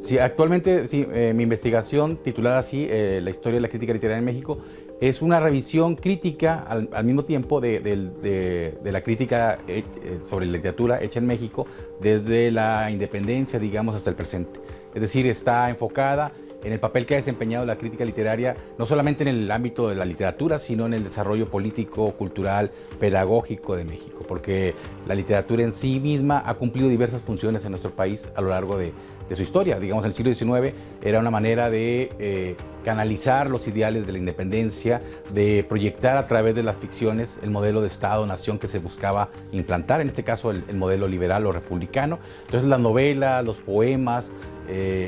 Sí, actualmente, sí, mi investigación titulada así, La historia de la crítica literaria en México, es una revisión crítica al mismo tiempo de la crítica sobre la literatura hecha en México desde la independencia, digamos, hasta el presente. Es decir, está enfocada en el papel que ha desempeñado la crítica literaria, no solamente en el ámbito de la literatura, sino en el desarrollo político, cultural, pedagógico de México, porque la literatura en sí misma ha cumplido diversas funciones en nuestro país a lo largo de su historia. Digamos, el siglo XIX era una manera de canalizar los ideales de la independencia, de proyectar a través de las ficciones el modelo de Estado-nación que se buscaba implantar, en este caso el modelo liberal o republicano. Entonces las novelas, los poemas,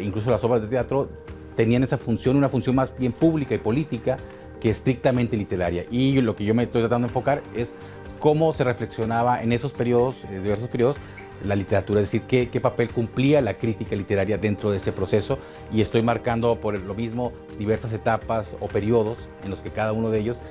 incluso las obras de teatro tenían esa función, una función más bien pública y política que estrictamente literaria. Y lo que yo me estoy tratando de enfocar es cómo se reflexionaba en esos periodos, diversos periodos, la literatura, es decir, qué papel cumplía la crítica literaria dentro de ese proceso, y estoy marcando por lo mismo diversas etapas o periodos en los que cada uno de ellos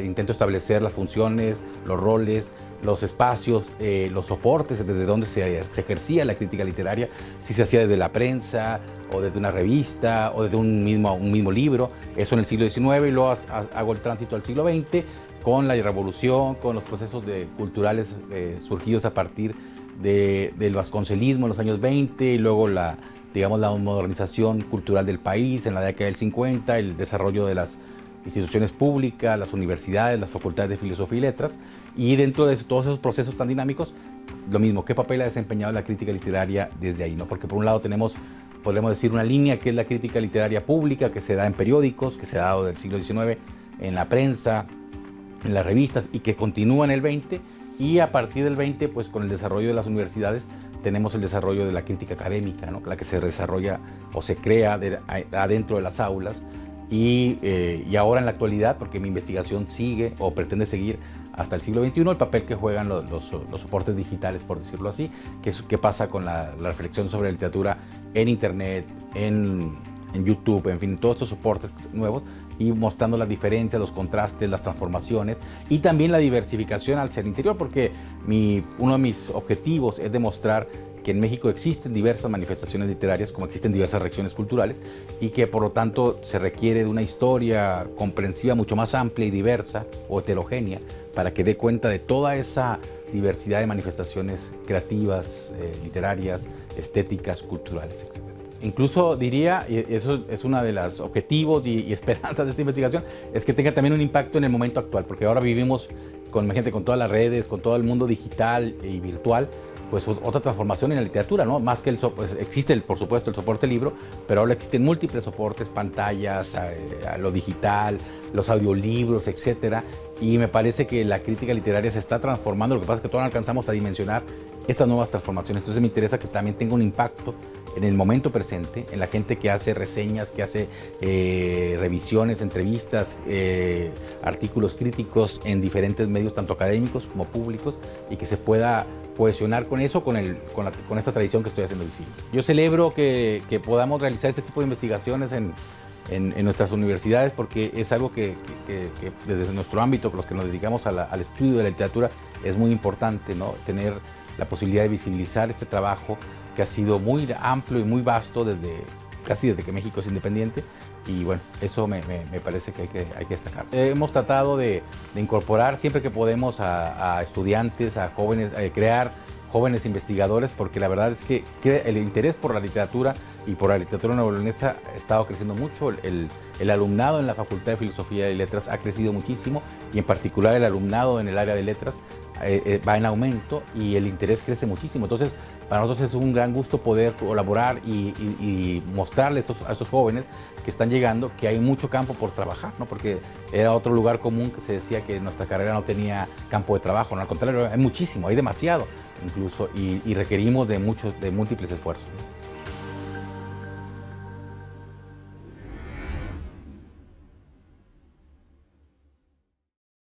intento establecer las funciones, los roles, los espacios, los soportes desde donde se ejercía la crítica literaria, si se hacía desde la prensa o desde una revista o desde un mismo libro, eso en el siglo XIX, y luego hago el tránsito al siglo XX con la revolución, con los procesos culturales surgidos a partir del vasconcelismo en los años 20, y luego digamos, la modernización cultural del país en la década del 50, el desarrollo de las instituciones públicas, las universidades, las facultades de filosofía y letras, y dentro de todos esos procesos tan dinámicos, lo mismo, qué papel ha desempeñado la crítica literaria desde ahí, ¿no? Porque por un lado podemos decir, una línea que es la crítica literaria pública, que se da en periódicos, que se ha dado del siglo XIX, en la prensa, en las revistas, y que continúa en el 20, y a partir del 20, pues con el desarrollo de las universidades, tenemos el desarrollo de la crítica académica, ¿no? La que se desarrolla o se crea adentro de las aulas, y ahora en la actualidad, porque mi investigación sigue o pretende seguir hasta el siglo XXI, el papel que juegan los soportes digitales, por decirlo así, qué pasa con la reflexión sobre la literatura en Internet, en YouTube, en fin, todos estos soportes nuevos, y mostrando las diferencias, los contrastes, las transformaciones, y también la diversificación hacia el interior, porque uno de mis objetivos es demostrar que en México existen diversas manifestaciones literarias, como existen diversas reacciones culturales, y que por lo tanto se requiere de una historia comprensiva mucho más amplia y diversa o heterogénea para que dé cuenta de toda esa diversidad de manifestaciones creativas, literarias, estéticas, culturales, etc. Incluso diría, y eso es uno de los objetivos y esperanzas de esta investigación, es que tenga también un impacto en el momento actual, porque ahora vivimos con todas las redes, con todo el mundo digital y virtual, pues otra transformación en la literatura, ¿no? Más que pues existe, por supuesto, el soporte libro, pero ahora existen múltiples soportes, pantallas, lo digital, los audiolibros, etcétera, y me parece que la crítica literaria se está transformando. Lo que pasa es que todavía no alcanzamos a dimensionar estas nuevas transformaciones. Entonces me interesa que también tenga un impacto en el momento presente, en la gente que hace reseñas, que hace revisiones, entrevistas, artículos críticos en diferentes medios, tanto académicos como públicos, y que se pueda cohesionar con eso, con esta tradición que estoy haciendo visible. Yo celebro que podamos realizar este tipo de investigaciones en nuestras universidades, porque es algo que desde nuestro ámbito, los que nos dedicamos al estudio de la literatura, es muy importante, ¿no? Tener la posibilidad de visibilizar este trabajo que ha sido muy amplio y muy vasto casi desde que México es independiente, y bueno, eso me parece que hay que destacar. Hemos tratado de incorporar siempre que podemos a estudiantes, a jóvenes, crear jóvenes investigadores, porque la verdad es que el interés por la literatura y por la literatura neoleonesa ha estado creciendo mucho. El alumnado en la Facultad de Filosofía y Letras ha crecido muchísimo, y en particular el alumnado en el área de letras va en aumento, y el interés crece muchísimo. Entonces, para nosotros es un gran gusto poder colaborar y mostrarles a estos jóvenes que están llegando que hay mucho campo por trabajar, ¿no? Porque era otro lugar común que se decía que nuestra carrera no tenía campo de trabajo. No, al contrario, hay muchísimo, hay demasiado incluso, y requerimos de múltiples esfuerzos.